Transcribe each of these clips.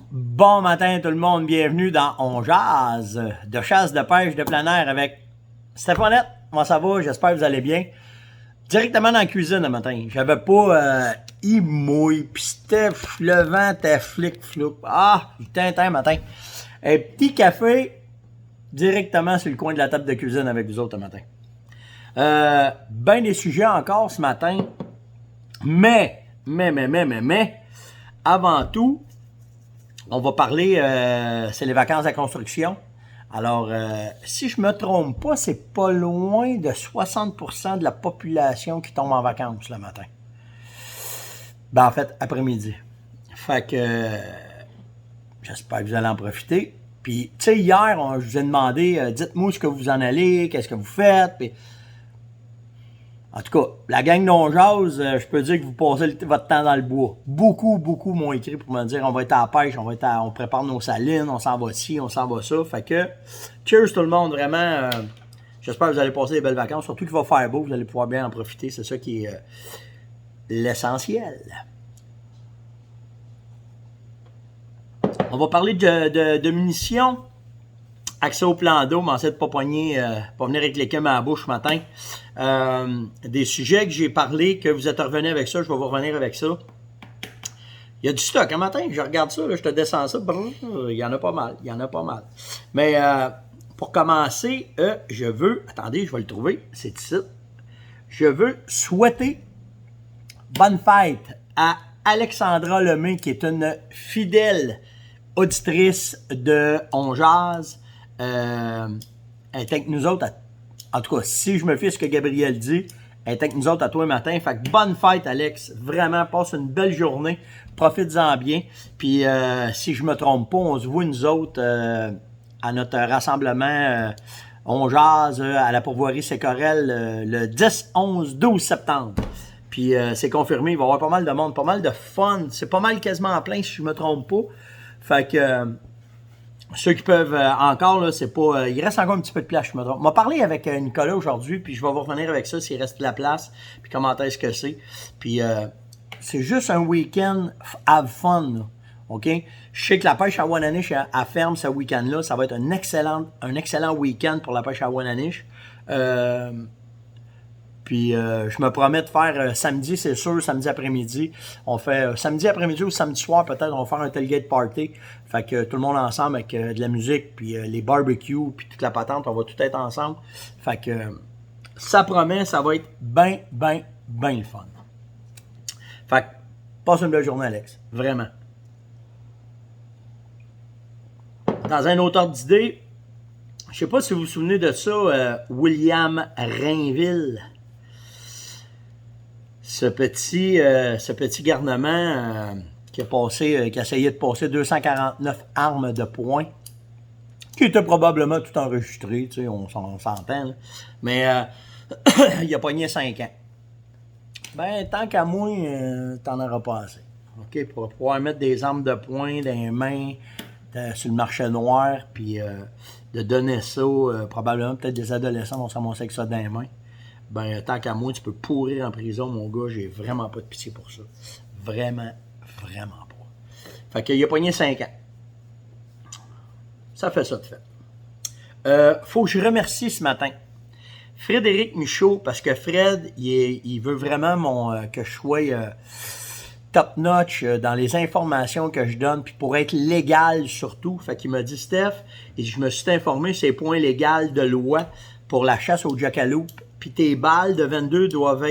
Bon matin tout le monde, bienvenue dans On Jase, de chasse, de pêche, de plein air avec Stéphanette. Comment ça va? J'espère que vous allez bien. Directement dans la cuisine le matin. J'avais pas mouille, pis Steph, le vent était flic-flouc. Ah, il tintin matin. Un petit café directement sur le coin de la table de cuisine avec vous autres le matin. Ben des sujets encore ce matin. Mais, avant tout, on va parler, c'est les vacances de la construction. Alors, si je me trompe pas, c'est pas loin de 60% de la population qui tombe en vacances le matin. Ben, en fait, après-midi. Fait que, j'espère que vous allez en profiter. Puis, tu sais, hier, je vous ai demandé, dites-moi ce que vous en allez, qu'est-ce que vous faites. Puis, en tout cas, la gang d'On Jase, je peux dire que vous passez votre temps dans le bois. Beaucoup m'ont écrit pour me dire on va être à la pêche, on prépare nos salines, on s'en va ci, on s'en va ça. Fait que, cheers tout le monde, vraiment. J'espère que vous allez passer des belles vacances. Surtout qu'il va faire beau, vous allez pouvoir bien en profiter. C'est ça qui est l'essentiel. On va parler de munitions. Accès au plan d'eau, mais essayer de pas pogner, pas venir avec les à la bouche ce matin. Des sujets que j'ai parlé, que vous êtes revenus avec ça, je vais vous revenir avec ça. Il y a du stock, un matin, je regarde ça, là, je te descends ça, il y en a pas mal. Mais pour commencer, je veux, attendez, je vais le trouver, c'est ici. Je veux souhaiter bonne fête à Alexandra Lemay, qui est une fidèle auditrice de On Jase. Elle est avec nous autres, en tout cas, si je me fie à ce que Gabriel dit, elle est avec nous autres à toi le matin. Fait que bonne fête, Alex. Vraiment, passe une belle journée. Profites-en bien. Puis, si je me trompe pas, on se voit nous autres à notre rassemblement On Jase à la pourvoirie Sécorel le 10, 11, 12 septembre. Puis, c'est confirmé. Il va y avoir pas mal de monde, pas mal de fun. C'est pas mal quasiment en plein, si je me trompe pas. Fait que... ceux qui peuvent encore, là, c'est pas. Il reste encore un petit peu de place, je me trompe. On m'a parlé avec Nicolas aujourd'hui, puis je vais vous revenir avec ça s'il reste de la place, puis comment est-ce que c'est. Puis c'est juste un week-end have fun, là. OK? Je sais que la pêche à Wananish à ferme ce week-end-là. Ça va être un excellent week-end pour la pêche à Wananish. Puis je me promets de faire samedi, c'est sûr, samedi après-midi. On fait samedi après-midi ou samedi soir, peut-être, on va faire un tailgate party. Fait que tout le monde ensemble avec de la musique, puis les barbecues, puis toute la patente, on va tout être ensemble. Fait que ça promet, ça va être bien le fun. Fait que passe une belle journée, Alex. Vraiment. Dans un autre ordre d'idée, je sais pas si vous vous souvenez de ça, William Rainville. Ce petit garnement qui a essayé de passer 249 armes de poing, qui était probablement tout enregistré, tu sais, on s'entend, là. Mais il a pogné 5 ans. Ben, tant qu'à moi, t'en auras pas assez. OK, pour pouvoir mettre des armes de poing dans les mains sur le marché noir, puis de donner ça, probablement peut-être des adolescents vont se ramasser avec ça dans les mains. Ben, tant qu'à moi, tu peux pourrir en prison, mon gars, j'ai vraiment pas de pitié pour ça. Vraiment pas. Fait qu'il a pogné 5 ans. Ça fait ça de fait. Faut que je remercie ce matin Frédéric Michaud, parce que Fred, il veut vraiment que je sois top-notch dans les informations que je donne, puis pour être légal surtout. Fait qu'il m'a dit, Steph, et je me suis informé, c'est point légal de loi pour la chasse au jackalope. Puis tes balles de 22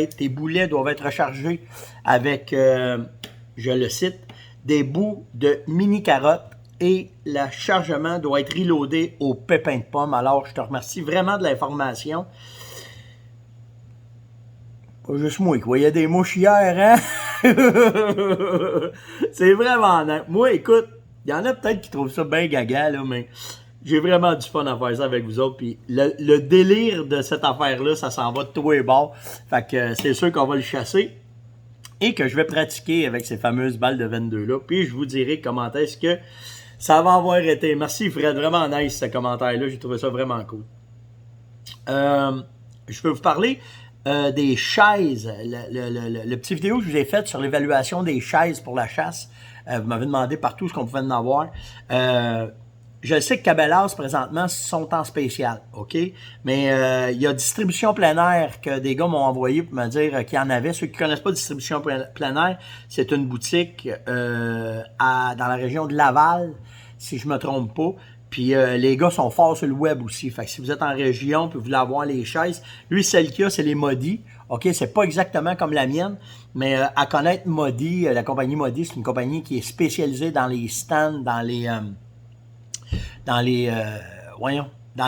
tes boulets doivent être rechargés avec, je le cite, des bouts de mini-carottes et le chargement doit être reloadé au pépin de pomme. Alors, je te remercie vraiment de l'information. Pas juste moi qui voyais des mouches hier, hein? C'est vraiment dingue. Moi, écoute, il y en a peut-être qui trouvent ça bien gaga, là, mais... j'ai vraiment du fun à faire ça avec vous autres. Puis le délire de cette affaire-là, ça s'en va de tous les bords. Fait que c'est sûr qu'on va le chasser. Et que je vais pratiquer avec ces fameuses balles de 22-là. Puis je vous dirai comment est-ce que ça va avoir été. Merci Fred, vraiment nice ce commentaire-là. J'ai trouvé ça vraiment cool. Je peux vous parler des chaises. Le petit vidéo que je vous ai fait sur l'évaluation des chaises pour la chasse. Vous m'avez demandé partout ce qu'on pouvait en avoir. Je sais que Cabela's, présentement, sont en spécial, OK? Mais il y a Distribution Plein Air que des gars m'ont envoyé pour me dire qu'il y en avait. Ceux qui ne connaissent pas Distribution Plein Air, c'est une boutique dans la région de Laval, si je me trompe pas. Puis les gars sont forts sur le web aussi. Fait que si vous êtes en région puis vous voulez avoir les chaises, lui, celle qu'il y a, c'est les Modi. OK, c'est pas exactement comme la mienne, mais à connaître Modi, la compagnie Modi, c'est une compagnie qui est spécialisée dans les stands, dans les dans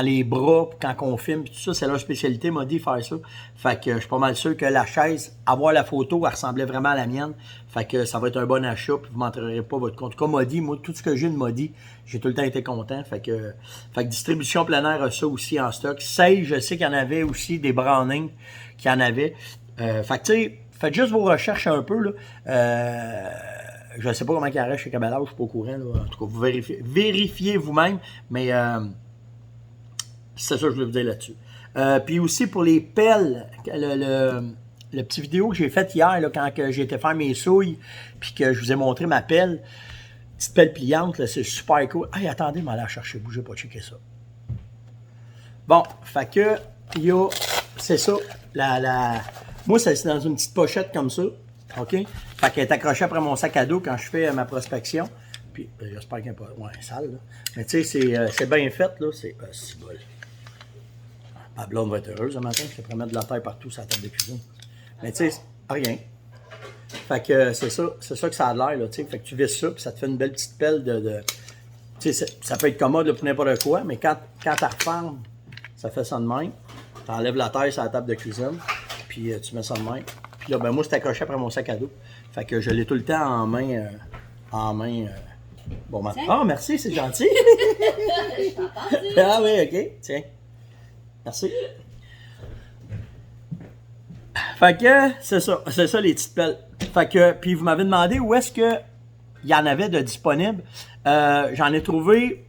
les bras, quand on filme, tout ça, c'est leur spécialité, Modi, faire ça. Fait que je suis pas mal sûr que la chaise, avoir la photo, elle ressemblait vraiment à la mienne. Fait que ça va être un bon achat, puis vous m'entrerez pas votre compte. En tout cas, Modi, moi, tout ce que j'ai de Modi, j'ai tout le temps été content. Fait que Distribution Plein Air a ça aussi en stock. Sage, je sais qu'il y en avait aussi, des Browning qui en avaient. Fait que, tu sais, faites juste vos recherches un peu, là. Je ne sais pas comment il arrête chez Cabela's, je ne suis pas au courant. Là. En tout cas, vous vérifiez vous-même, mais c'est ça que je voulais vous dire là-dessus. Puis aussi pour les pelles, le petit vidéo que j'ai fait hier, là, quand j'ai été faire mes souilles, puis que je vous ai montré ma pelle, petite pelle pliante, c'est super cool. Hey, attendez, je vais aller la chercher, bougez pas, checker ça. Bon, fait que, c'est ça, moi, c'est dans une petite pochette comme ça. OK? Fait qu'elle est accrochée après mon sac à dos quand je fais ma prospection. Puis, j'espère qu'elle n'est pas sale, là. Mais tu sais, c'est bien fait, là. C'est bon. Ma blonde va être heureuse ce matin. Je te promets de la taille partout sur la table de cuisine. Mais tu sais, rien. Fait que c'est ça que ça a l'air, là. Tu sais, fait que tu visses ça, puis ça te fait une belle petite pelle de tu sais, ça peut être commode là, pour n'importe quoi, mais quand tu refermes, ça fait ça de même. Tu enlèves la taille sur la table de cuisine, puis tu mets ça de même. Là, ben moi, c'est accroché après mon sac à dos. Fait que je l'ai tout le temps en main. Bon, maintenant. Ah, merci, c'est gentil. Ah oui, OK. Tiens. Merci. Fait que, c'est ça les petites pelles. Fait que, puis vous m'avez demandé où est-ce que il y en avait de disponibles. J'en ai trouvé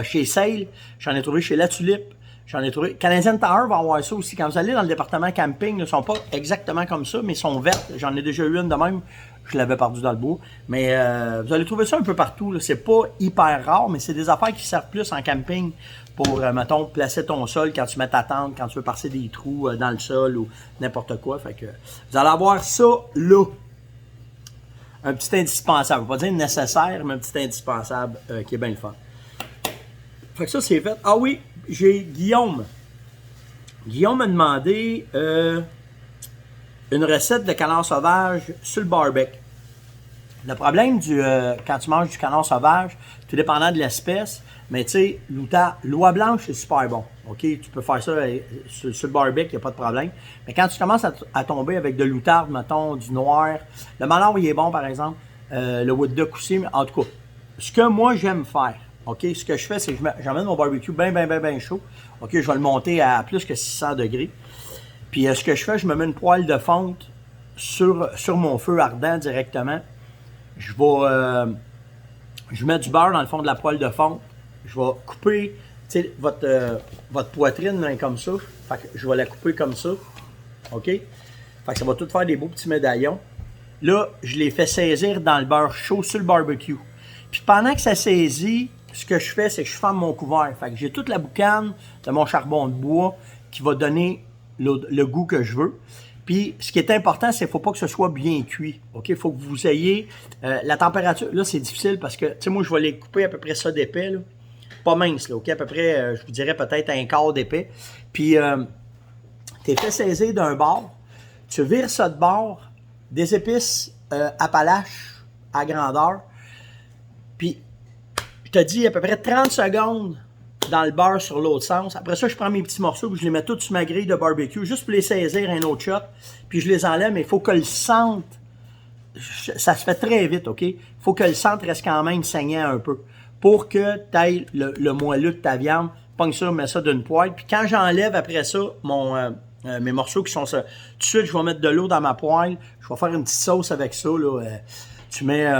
chez Sale, j'en ai trouvé chez La Tulipe. J'en ai trouvé. Canadian Tower va avoir ça aussi. Quand vous allez dans le département camping, ils ne sont pas exactement comme ça, mais ils sont vertes. J'en ai déjà eu une de même. Je l'avais perdu dans le bois. Mais vous allez trouver ça un peu partout. C'est pas hyper rare, mais c'est des affaires qui servent plus en camping pour, mettons, placer ton sol quand tu mets ta tente, quand tu veux passer des trous dans le sol ou n'importe quoi. Fait que vous allez avoir ça là. Un petit indispensable. Je ne vais pas dire nécessaire, mais un petit indispensable qui est bien le fun. Fait que ça, c'est fait. Ah oui! J'ai Guillaume. Guillaume m'a demandé une recette de canard sauvage sur le barbecue. Le problème quand tu manges du canard sauvage, tout dépendant de l'espèce, mais tu sais, l'oie blanche, c'est super bon. OK? Tu peux faire ça sur le barbecue, il n'y a pas de problème. Mais quand tu commences à tomber avec de l'outarde, mettons, du noir, le malheur, il est bon, par exemple. Le wood duck aussi, mais en tout cas, ce que moi, j'aime faire, OK, ce que je fais, c'est que j'emmène mon barbecue bien chaud. OK, je vais le monter à plus que 600 degrés. Puis ce que je fais, je me mets une poêle de fonte sur mon feu ardent directement. Je mets du beurre dans le fond de la poêle de fonte. Je vais couper votre poitrine là, comme ça. Fait que je vais la couper comme ça. OK? Fait que ça va tout faire des beaux petits médaillons. Là, je les fais saisir dans le beurre chaud sur le barbecue. Puis pendant que ça saisit, ce que je fais, c'est que je ferme mon couvert. Fait que j'ai toute la boucane de mon charbon de bois qui va donner le goût que je veux. Puis, ce qui est important, c'est qu'il ne faut pas que ce soit bien cuit. OK? Il faut que vous ayez la température. Là, c'est difficile parce que, tu sais, moi, je vais les couper à peu près ça d'épais, là. Pas mince, là. OK? À peu près, je vous dirais peut-être un quart d'épais. Puis, tu es fait saisir d'un bord. Tu vires ça de bord. Des épices Appalaches à grandeur. Puis, je te dis à peu près 30 secondes dans le beurre sur l'autre sens. Après ça, je prends mes petits morceaux et je les mets tous sur ma grille de barbecue, juste pour les saisir un autre shot. Puis je les enlève, mais il faut que le centre, ça se fait très vite, OK? Il faut que le centre reste quand même saignant un peu pour que tu ailles le moelleux de ta viande. Pogne ça, mets ça d'une poêle. Puis quand j'enlève après ça mes morceaux qui sont ça, tout de suite, je vais mettre de l'eau dans ma poêle. Je vais faire une petite sauce avec ça, là. Tu mets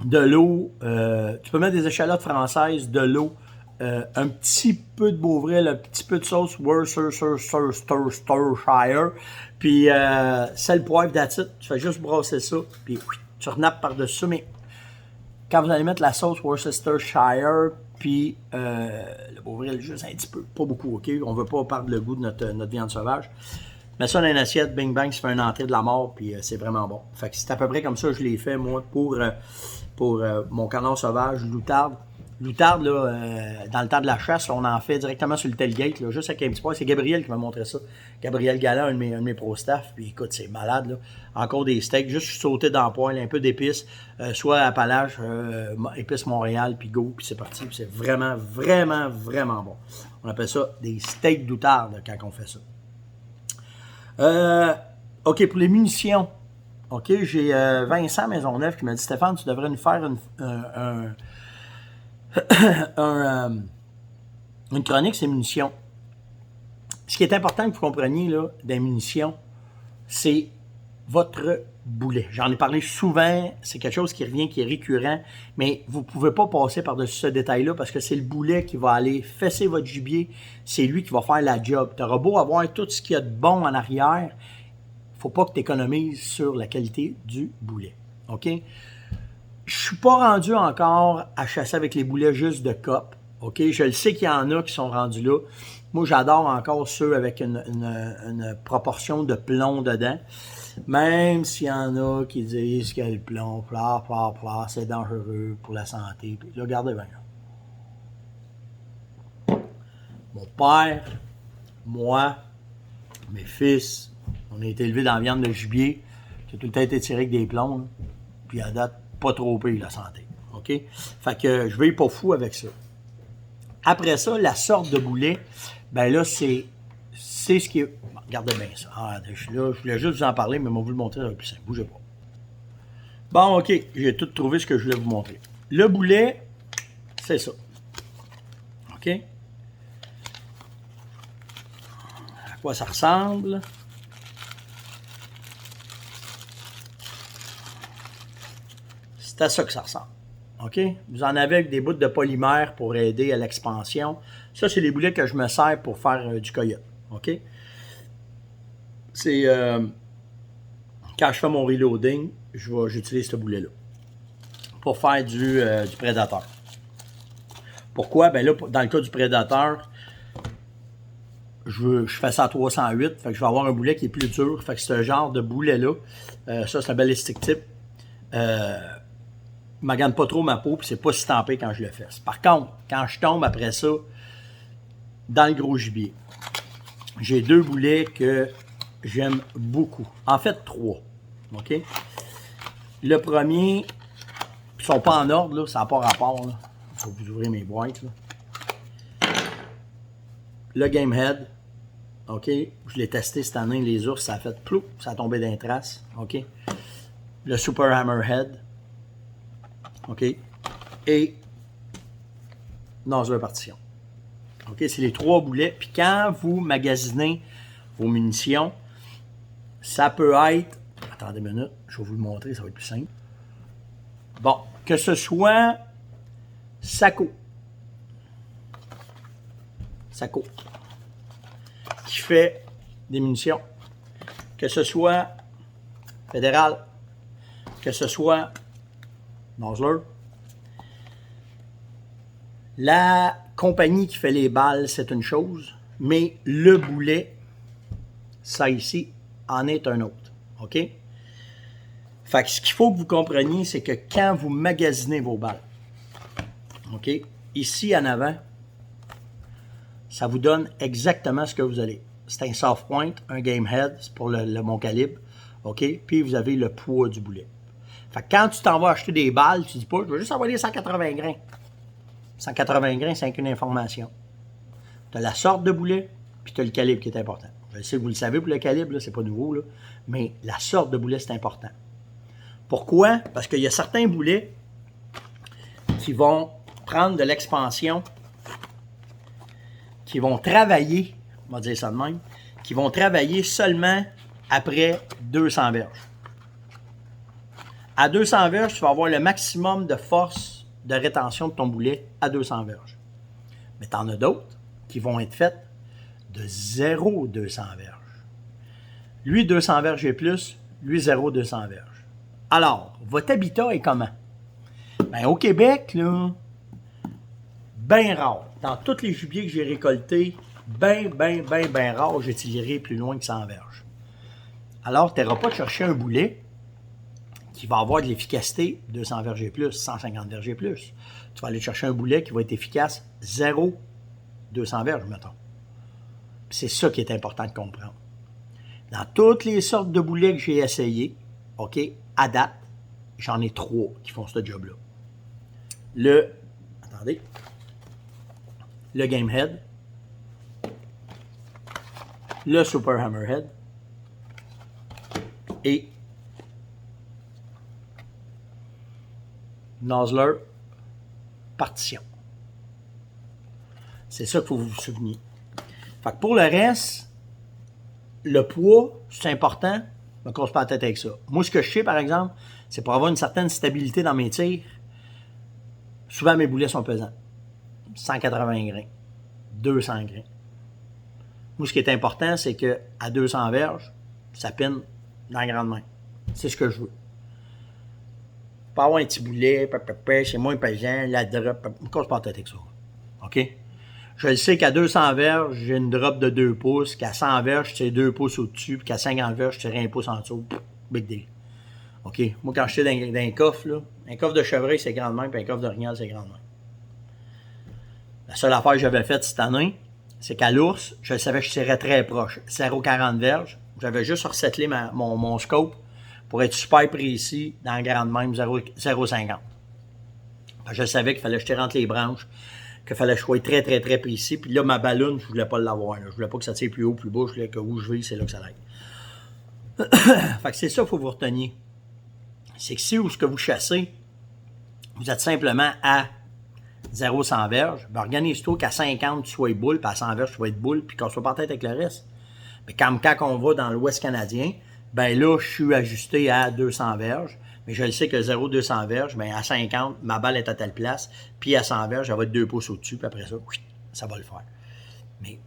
de l'eau, tu peux mettre des échalotes françaises, de l'eau, un petit peu de Beauvril, un petit peu de sauce Worcestershire, puis sel, poivre, that's it. Tu fais juste brasser ça, puis tu tu renappes par-dessus ça, mais quand vous allez mettre la sauce Worcestershire, puis ouvrir juste un petit peu, pas beaucoup, OK? On veut pas perdre le goût de notre viande sauvage. Mets ça dans une assiette, bing bang, ça fait une entrée de la mort, puis c'est vraiment bon. Fait que c'est à peu près comme ça que je l'ai fait, moi, pour mon canard sauvage, loutarde. Loutarde, là, dans le temps de la chasse, on en fait directement sur le tailgate, là, juste avec un petit poil. C'est Gabriel qui m'a montré ça. Gabriel Galland, un de mes pro-staff. Puis écoute, c'est malade, là. Encore des steaks, juste sauter dans le poil, un peu d'épices, soit Appalaches, épices Montréal, puis go, puis c'est parti. Puis c'est vraiment, vraiment, vraiment bon. On appelle ça des steaks d'outarde quand on fait ça. OK, pour les munitions. OK, j'ai Vincent Maisonneuve qui m'a dit, Stéphane, tu devrais nous faire une chronique, c'est munitions. Ce qui est important que vous compreniez là, des munitions, c'est votre boulet. J'en ai parlé souvent, c'est quelque chose qui revient, qui est récurrent, mais vous ne pouvez pas passer par-dessus ce détail-là parce que c'est le boulet qui va aller fesser votre gibier, c'est lui qui va faire la job. Tu auras beau avoir tout ce qu'il y a de bon en arrière, il ne faut pas que tu économises sur la qualité du boulet. OK? Je suis pas rendu encore à chasser avec les boulets juste de cope. OK? Je le sais qu'il y en a qui sont rendus là. Moi, j'adore encore ceux avec une proportion de plomb dedans. Même s'il y en a qui disent que le plomb, c'est dangereux pour la santé. Puis, regardez bien. Mon père, moi, mes fils, on a été élevés dans la viande de gibier. J'ai tout le temps été tiré avec des plombs. Là. Puis à date, pas trop pire la santé. OK? Fait que je vais pas fou avec ça. Après ça, la sorte de boulet, ben là, c'est ce qui est. Bon, regardez bien ça. Ah, je voulais juste vous en parler, mais on va vous le montrer avec plus simple. Bougez pas. Bon, OK, j'ai tout trouvé ce que je voulais vous montrer. Le boulet, c'est ça. OK? À quoi ça ressemble? C'est à ça que ça ressemble. OK? Vous en avez avec des bouts de polymère pour aider à l'expansion. Ça, c'est les boulets que je me sers pour faire du coyote. OK? C'est... quand je fais mon reloading, j'utilise ce boulet-là pour faire du prédateur. Pourquoi? Ben là, dans le cas du prédateur, je fais ça à 308, fait que je vais avoir un boulet qui est plus dur. Fait que ce genre de boulet-là, ça, c'est un ballistic tip. Magane pas trop ma peau, puis c'est pas si tempé quand je le fesse. Par contre, quand je tombe après ça, dans le gros gibier, j'ai deux boulets que j'aime beaucoup. En fait, trois. OK? Le premier, ils sont pas en ordre, là, ça n'a pas rapport. Là. Je vais vous ouvrir mes boîtes. Là. Le Game Head. OK? Je l'ai testé cette année, les ours, ça a fait plou, ça a tombé d'un trace. OK? Le Super Hammerhead. OK? Et Nosler Partition. OK? C'est les trois boulets. Puis quand vous magasinez vos munitions, ça peut être... Attendez une minute, je vais vous le montrer, ça va être plus simple. Bon, que ce soit Sako, qui fait des munitions, que ce soit Fédéral, que ce soit Nosler, la compagnie qui fait les balles, c'est une chose, mais le boulet, ça ici, en est un autre. OK? Fait que ce qu'il faut que vous compreniez, c'est que quand vous magasinez vos balles, OK? Ici, en avant, ça vous donne exactement ce que vous allez. C'est un soft point, un game head, c'est pour le bon calibre, OK? Puis vous avez le poids du boulet. Fait que quand tu t'en vas acheter des balles, tu dis pas, je vais juste envoyer 180 grains. 180 grains, c'est qu'une information. Tu as la sorte de boulet, puis tu as le calibre qui est important. Je sais que vous le savez pour le calibre, là, c'est pas nouveau, là, mais la sorte de boulet, c'est important. Pourquoi? Parce qu'il y a certains boulets qui vont prendre de l'expansion, qui vont travailler, on va dire ça de même, qui vont travailler seulement après 200 verges. À 200 verges, tu vas avoir le maximum de force de rétention de ton boulet à 200 verges. Mais tu en as d'autres qui vont être faites de 0,200 verges. Lui, 200 verges et plus, lui, 0,200 verges. Alors, votre habitat est comment? Ben, au Québec, là, bien rare. Dans tous les gibiers que j'ai récoltés, bien rare, j'ai tiré plus loin que 100 verges. Alors, tu n'iras pas te chercher un boulet qui va avoir de l'efficacité 200 verges et plus, 150 verges et plus. Tu vas aller chercher un boulet qui va être efficace 0, 200 verges, mettons. C'est ça qui est important de comprendre. Dans toutes les sortes de boulets que j'ai essayés, OK, à date, j'en ai 3 qui font ce job-là. Le Game Head, le Super Hammerhead et Nosler Partition. C'est ça qu'il faut vous souvenir. Fait que pour le reste, le poids, c'est important, ne me casse pas la tête avec ça. Moi, ce que je sais, par exemple, c'est pour avoir une certaine stabilité dans mes tirs, souvent mes boulets sont pesants. 180 grains, 200 grains. Moi, ce qui est important, c'est qu'à 200 verges, ça pine dans la grande main. C'est ce que je veux. Pas avoir un petit boulet, c'est moins pesant, la drop, ne me casse pas la tête avec ça. OK? Je le sais qu'à 200 verges, j'ai une drop de 2 pouces, qu'à 100 verges, je tire 2 pouces au-dessus, puis qu'à 50 verges, je tire 1 pouce en dessous. Big deal. OK? Moi, quand je tire dans un coffre, là, un coffre de chevreuil, c'est grande main, puis un coffre d'orignal, c'est grande main. La seule affaire que j'avais faite cette année, c'est qu'à l'ours, je savais que je tirais très proche. 0,40 verges. J'avais juste resettelé mon scope pour être super précis dans la grande même 0,50. Je savais qu'il fallait que je tire entre les branches, qu'il fallait que je sois très précis. Puis là, ma ballonne, je voulais pas l'avoir. Je voulais pas que ça tire plus haut, plus bas. Je voulais que où je vais, c'est là que ça aille. Fait que c'est ça qu'il faut vous retenir. C'est que si où ce que vous chassez, vous êtes simplement à 0,100 verges, ben organise-toi qu'à 50, tu sois boule, puis à 100 verges, tu sois boule, puis qu'on soit pas tête avec le reste. Mais quand on va dans l'Ouest canadien, ben là, je suis ajusté à 200 verges, mais je le sais que 0,200 verges, ben à 50, ma balle est à telle place, puis à 100 verges, elle va être 2 pouces au-dessus, puis après ça, ça va le faire. Mais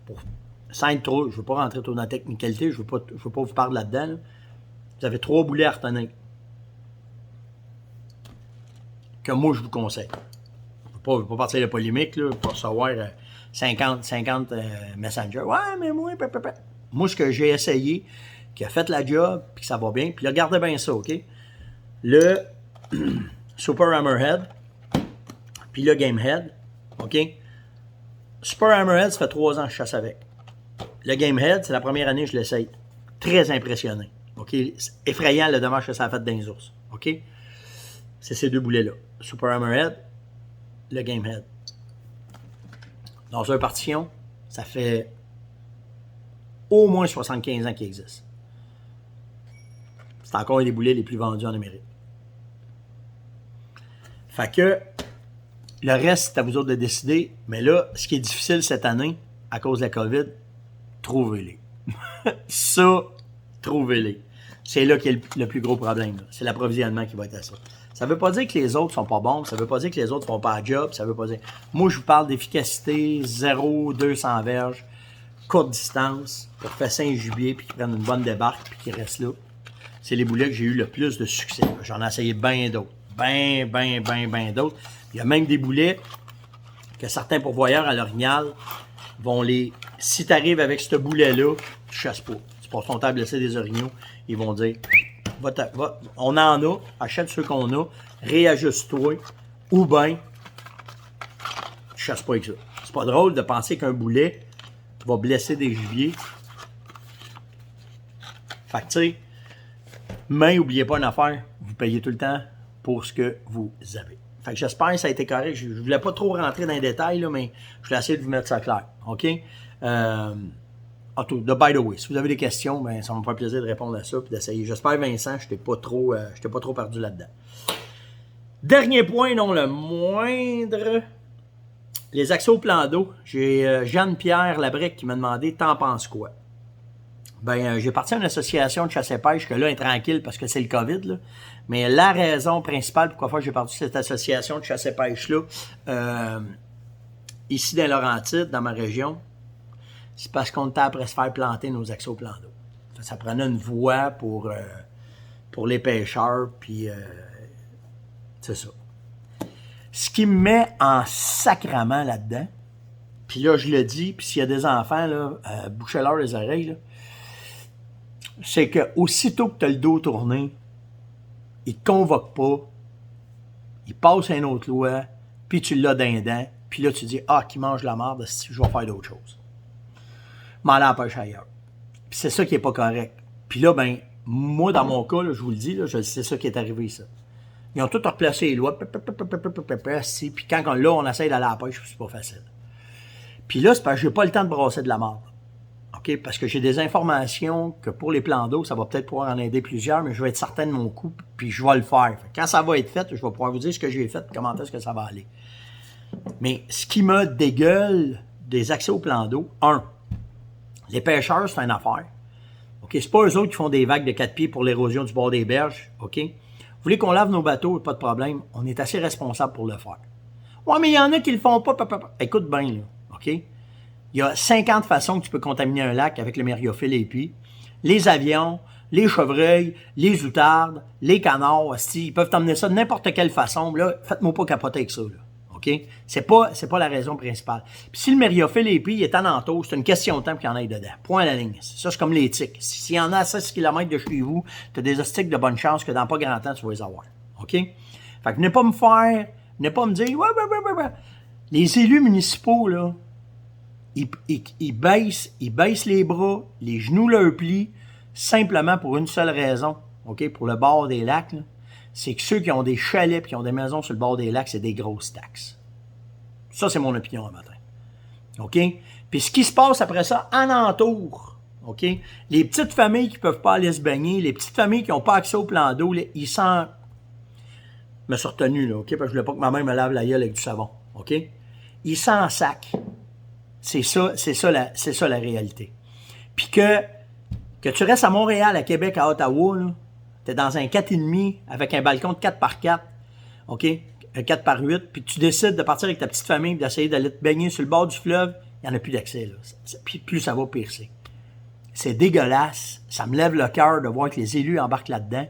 sans être trop, je ne veux pas rentrer trop dans la technicalité, je ne veux pas vous parler là-dedans. Là. Vous avez 3 boulets à retenir que moi, je vous conseille. Je ne veux pas partir de polémique là, pour recevoir 50 messengers. Ouais, mais moi, moi, ce que j'ai essayé, qui a fait la job, puis que ça va bien, puis là, regardez bien ça, OK? Le Super Hammerhead, puis le Game Head, OK? Super Hammerhead, ça fait 3 ans que je chasse avec. Le Game Head, c'est la première année que je l'essaye. Très impressionné, OK? C'est effrayant le dommage que ça a fait dans les ours, OK? C'est ces 2 boulets-là. Super Hammerhead, le Game Head. Dans une partition, ça fait au moins 75 ans qu'il existe. C'est encore un des boulets les plus vendus en Amérique. Fait que le reste, c'est à vous autres de décider. Mais là, ce qui est difficile cette année, à cause de la COVID, trouvez-les. Ça, trouvez-les. C'est là qu'il y a le plus gros problème. Là. C'est l'approvisionnement qui va être à ça. Ça ne veut pas dire que les autres sont pas bons. Ça ne veut pas dire que les autres font pas le job. Ça veut pas dire... Moi, je vous parle d'efficacité 0, 200 verges, courte distance, pour fesser un gibier, puis qu'ils prennent une bonne débarque, puis qu'ils restent là. C'est les boulets que j'ai eu le plus de succès. J'en ai essayé bien d'autres. Bien d'autres. Il y a même des boulets que certains pourvoyeurs à l'orignal vont les... Si tu arrives avec ce boulet-là, tu chasses pas. Tu passes ton temps à blesser des orignaux, ils vont dire... on en a, achète ceux qu'on a, réajuste-toi, ou bien, tu chasses pas avec ça. C'est pas drôle de penser qu'un boulet va blesser des gibiers. Fait que tu sais, mais n'oubliez pas une affaire, vous payez tout le temps pour ce que vous avez. Fait que j'espère que ça a été correct. Je ne voulais pas trop rentrer dans les détails, là, mais je voulais essayer de vous mettre ça clair. OK? By the way, si vous avez des questions, ben, ça va me faire plaisir de répondre à ça et d'essayer. J'espère, Vincent, je n'étais pas trop perdu là-dedans. Dernier point, non le moindre, les accès au plan d'eau. J'ai Jeanne-Pierre Labrec qui m'a demandé « T'en penses quoi? » Ben, j'ai parti à une association de chasse et pêche que là est tranquille parce que c'est le COVID. Là. Mais la raison principale pourquoi j'ai parti cette association de chasse et pêche-là, ici dans Laurentides, dans ma région, c'est parce qu'on était après se faire planter nos accès au plan d'eau. Ça prenait une voie pour pour les pêcheurs, puis c'est ça. Ce qui me met en sacrament là-dedans, puis là, je le dis, puis s'il y a des enfants, là, bouchez-leur les oreilles, là, c'est que aussitôt que tu as le dos tourné, ils ne te convoquent pas, ils passent une autre loi, puis tu l'as d'un dent, puis là, tu dis, qui mange la merde, je vais faire d'autres choses. M'en aller à la pêche ailleurs. Puis c'est ça qui n'est pas correct. Puis là, ben, moi, dans mon cas, là, je vous le dis, là, c'est ça qui est arrivé, ça. Ils ont tout replacé les lois, puis quand on essaie d'aller à la pêche, c'est pas facile. Puis là, c'est parce que j'ai pas le temps de brasser de la merde. OK? Parce que j'ai des informations que pour les plans d'eau, ça va peut-être pouvoir en aider plusieurs, mais je vais être certain de mon coup, puis je vais le faire. Quand ça va être fait, je vais pouvoir vous dire ce que j'ai fait, comment est-ce que ça va aller. Mais ce qui me dégueule des accès aux plans d'eau, les pêcheurs, c'est une affaire. OK? C'est pas eux autres qui font des vagues de 4 pieds pour l'érosion du bord des berges. OK? Vous voulez qu'on lave nos bateaux, pas de problème. On est assez responsable pour le faire. Ouais, mais il y en a qui le font pas. Écoute bien, là. OK? Il y a 50 façons que tu peux contaminer un lac avec le mériophile épi. Les avions, les chevreuils, les outardes, les canards, ils peuvent t'emmener ça de n'importe quelle façon. Là, faites-moi pas capoter avec ça, là. OK? C'est pas la raison principale. Puis si le mériophile épi est en entour, c'est une question de temps qu'il y en ait dedans. Point à la ligne. Ça, c'est comme les tiques. S'il y en a à 16 km de chez vous, tu as des hostiques de bonne chance que dans pas grand temps, tu vas les avoir. OK? Fait que venez pas me dire, ouais. Les élus municipaux, là, ils baissent les bras, les genoux leur plient, simplement pour une seule raison. OK? Pour le bord des lacs, là. C'est que ceux qui ont des chalets et qui ont des maisons sur le bord des lacs, c'est des grosses taxes. Ça, c'est mon opinion un matin. OK? Puis ce qui se passe après ça, en entour, OK? Les petites familles qui ne peuvent pas aller se baigner, les petites familles qui n'ont pas accès au plan d'eau, ils s'en... Je me suis retenu, là, OK? Parce que je voulais pas que ma mère me lave la gueule avec du savon. OK? Ils s'en sacent. C'est ça la réalité. Puis que tu restes à Montréal, à Québec, à Ottawa, là, t'es dans un 4,5 avec un balcon de 4x4, OK? Un 4x8, puis tu décides de partir avec ta petite famille et d'essayer d'aller te baigner sur le bord du fleuve, il n'y en a plus d'accès, là. Puis plus ça va, pire c'est. C'est dégueulasse. Ça me lève le cœur de voir que les élus embarquent là-dedans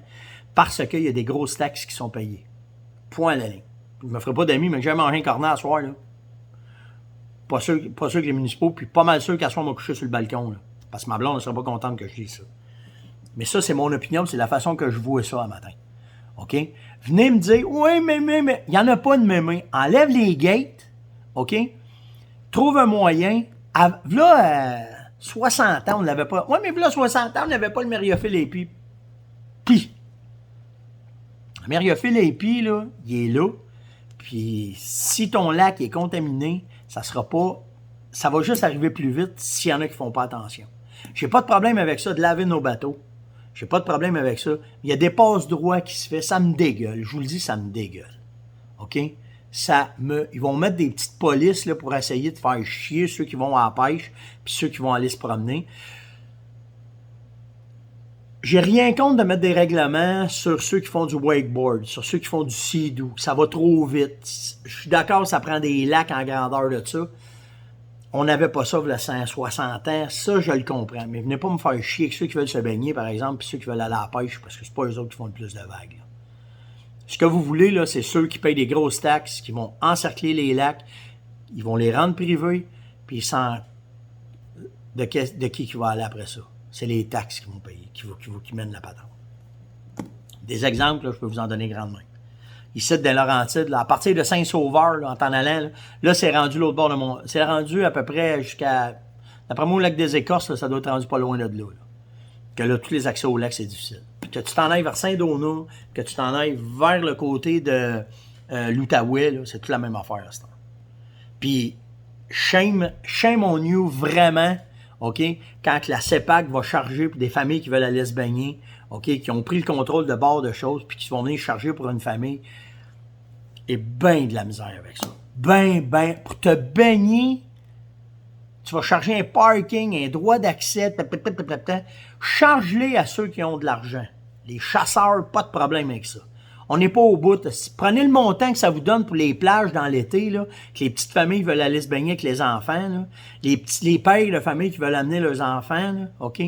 parce qu'il y a des grosses taxes qui sont payées. Point à la ligne. Je me ferai pas d'amis, mais que j'ai mangé un cornet à soir, là. Pas sûr que les municipaux, puis pas mal sûr qu'à soir, on m'a couché sur le balcon, là. Parce que ma blonde ne serait pas contente que je dise ça. Mais ça, c'est mon opinion, c'est la façon que je vois ça un matin. OK? Venez me dire, oui, mais, il n'y en a pas de mémé. Enlève les gates, OK? Trouve un moyen. Là, 60 ans, on ne l'avait pas. Oui, mais là, 60 ans, on n'avait pas le mériophile épi. Puis, le mériophile épi, là, il est là. Puis, si ton lac est contaminé, ça va juste arriver plus vite s'il y en a qui ne font pas attention. J'ai pas de problème avec ça, de laver nos bateaux. J'ai pas de problème avec ça. Il y a des passe-droits qui se fait, ça me dégueule. Je vous le dis, ça me dégueule. OK? Ils vont mettre des petites polices là, pour essayer de faire chier ceux qui vont à la pêche puis ceux qui vont aller se promener. J'ai rien contre de mettre des règlements sur ceux qui font du wakeboard, sur ceux qui font du sea-doo. Ça va trop vite. Je suis d'accord, ça prend des lacs en grandeur de ça. On n'avait pas ça il y a 160 ans. Ça, je le comprends. Mais venez pas me faire chier avec ceux qui veulent se baigner, par exemple, puis ceux qui veulent aller à la pêche, parce que c'est pas eux autres qui font le plus de vagues. Là. Ce que vous voulez, là, c'est ceux qui payent des grosses taxes, qui vont encercler les lacs, ils vont les rendre privés, puis sans... De qui va aller après ça? C'est les taxes qui vont payer, qui mènent la patente. Des exemples, là, je peux vous en donner grandement. Ici, dans Laurentides, là, à partir de Saint-Sauveur, là, en t'en allant, là, c'est rendu l'autre bord de mon... C'est rendu à peu près jusqu'à... D'après moi, au lac des Écorces, là, ça doit être rendu pas loin de là. Que là, tous les accès au lac, c'est difficile. Puis que tu t'en ailles vers Saint-Donat, que tu t'en ailles vers le côté de l'Outaouais, là, c'est toute la même affaire à ce temps. Puis, shame on you, vraiment, OK? Quand la CEPAC va charger pour des familles qui veulent aller se baigner, OK? Qui ont pris le contrôle de bord de choses, puis qui vont venir charger pour une famille, et ben de la misère avec ça. Pour te baigner, tu vas charger un parking, un droit d'accès, charge-les à ceux qui ont de l'argent. Les chasseurs, pas de problème avec ça. On n'est pas au bout. Prenez le montant que ça vous donne pour les plages dans l'été, là, que les petites familles veulent aller se baigner avec les enfants, là, les pères de famille qui veulent amener leurs enfants, là, OK?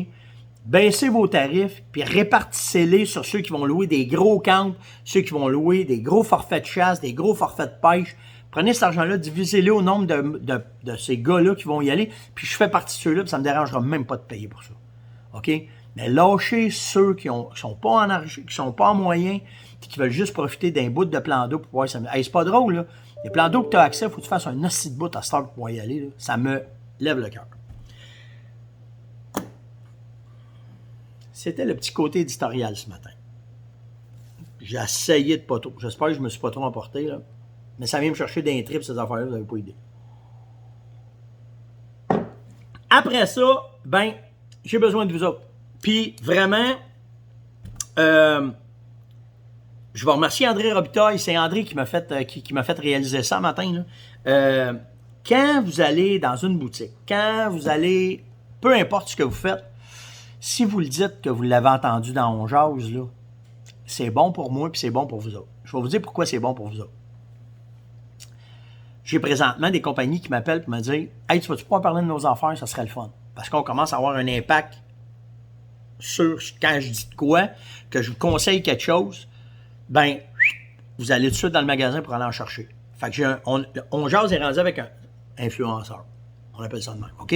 baissez vos tarifs, puis répartissez-les sur ceux qui vont louer des gros camps, ceux qui vont louer des gros forfaits de chasse, des gros forfaits de pêche. Prenez cet argent-là, divisez-le au nombre de ces gars-là qui vont y aller, puis je fais partie de ceux-là, puis ça ne me dérangera même pas de payer pour ça. OK? Mais lâchez ceux qui sont pas en argent, qui sont pas en moyen, puis qui veulent juste profiter d'un bout de plan d'eau pour pouvoir s'amuser. Hey, c'est pas drôle, là. Les plans d'eau que tu as accès, il faut que tu fasses un hostie de bout à Star pour pouvoir y aller. Là. Ça me lève le cœur. C'était le petit côté éditorial ce matin. J'ai essayé de pas trop. J'espère que je me suis pas trop emporté, là. Mais ça vient me chercher d'un trip, ces affaires-là, vous n'avez pas idée. Après ça, ben, j'ai besoin de vous autres. Puis, vraiment, je vais remercier André Robitaille. C'est André qui m'a fait réaliser ça ce matin. Là. Quand vous allez dans une boutique, quand vous allez, peu importe ce que vous faites, si vous le dites que vous l'avez entendu dans On Jase, là, c'est bon pour moi puis c'est bon pour vous autres. Je vais vous dire pourquoi c'est bon pour vous autres. J'ai présentement des compagnies qui m'appellent pour me dire « Hey, tu vas-tu pouvoir parler de nos affaires? Ça serait le fun. » Parce qu'on commence à avoir un impact sur quand je dis de quoi, que je vous conseille quelque chose, ben, vous allez tout de suite dans le magasin pour aller en chercher. Fait que On Jase est rendu avec un influenceur. On appelle ça de même, OK?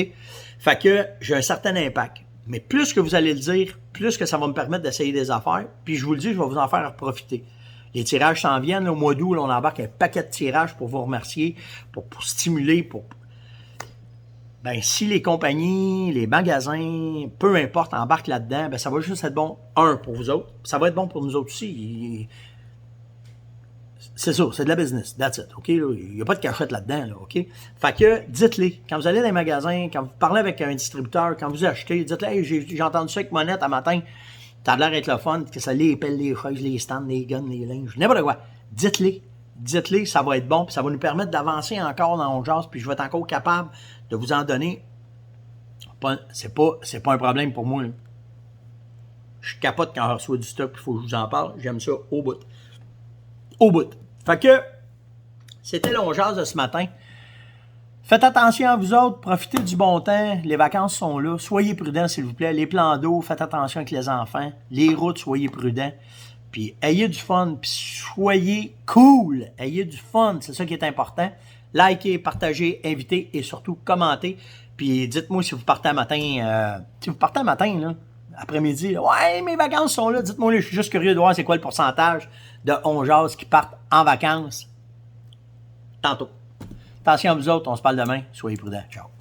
Fait que j'ai un certain impact. Mais plus que vous allez le dire, plus que ça va me permettre d'essayer des affaires. Puis je vous le dis, je vais vous en faire profiter. Les tirages s'en viennent. Là, au mois d'août, là, on embarque un paquet de tirages pour vous remercier, pour stimuler, Ben, si les compagnies, les magasins, peu importe, embarquent là-dedans, ben, ça va juste être bon, pour vous autres. Ça va être bon pour nous autres aussi. C'est ça, c'est de la business. That's it, OK? Il n'y a pas de cachette là-dedans, là, OK? Fait que, dites-les. Quand vous allez dans les magasins, quand vous parlez avec un distributeur, quand vous achetez, dites-les, hey, j'ai entendu ça avec Monette un matin, t'as l'air d'être le fun, que ça les pèle les chaises, les stands, les guns, les linges, n'importe quoi. Dites-les. Dites-les, ça va être bon, puis ça va nous permettre d'avancer encore dans On Jase, puis je vais être encore capable de vous en donner. C'est pas un problème pour moi, là. Je capote quand je reçois du stock, il faut que je vous en parle. J'aime ça au bout. Au bout. Fait que, c'était l'On Jase de ce matin. Faites attention à vous autres, profitez du bon temps, les vacances sont là, soyez prudents s'il vous plaît, les plans d'eau, faites attention avec les enfants, les routes, soyez prudents, puis ayez du fun, puis soyez cool, ayez du fun, c'est ça qui est important. Likez, partagez, invitez et surtout commentez, puis dites-moi si vous partez un matin, là, après-midi, là, ouais, mes vacances sont là, dites-moi, là, je suis juste curieux de voir c'est quoi le pourcentage de On Jase qui partent en vacances tantôt. Attention à vous autres, on se parle demain. Soyez prudents. Ciao.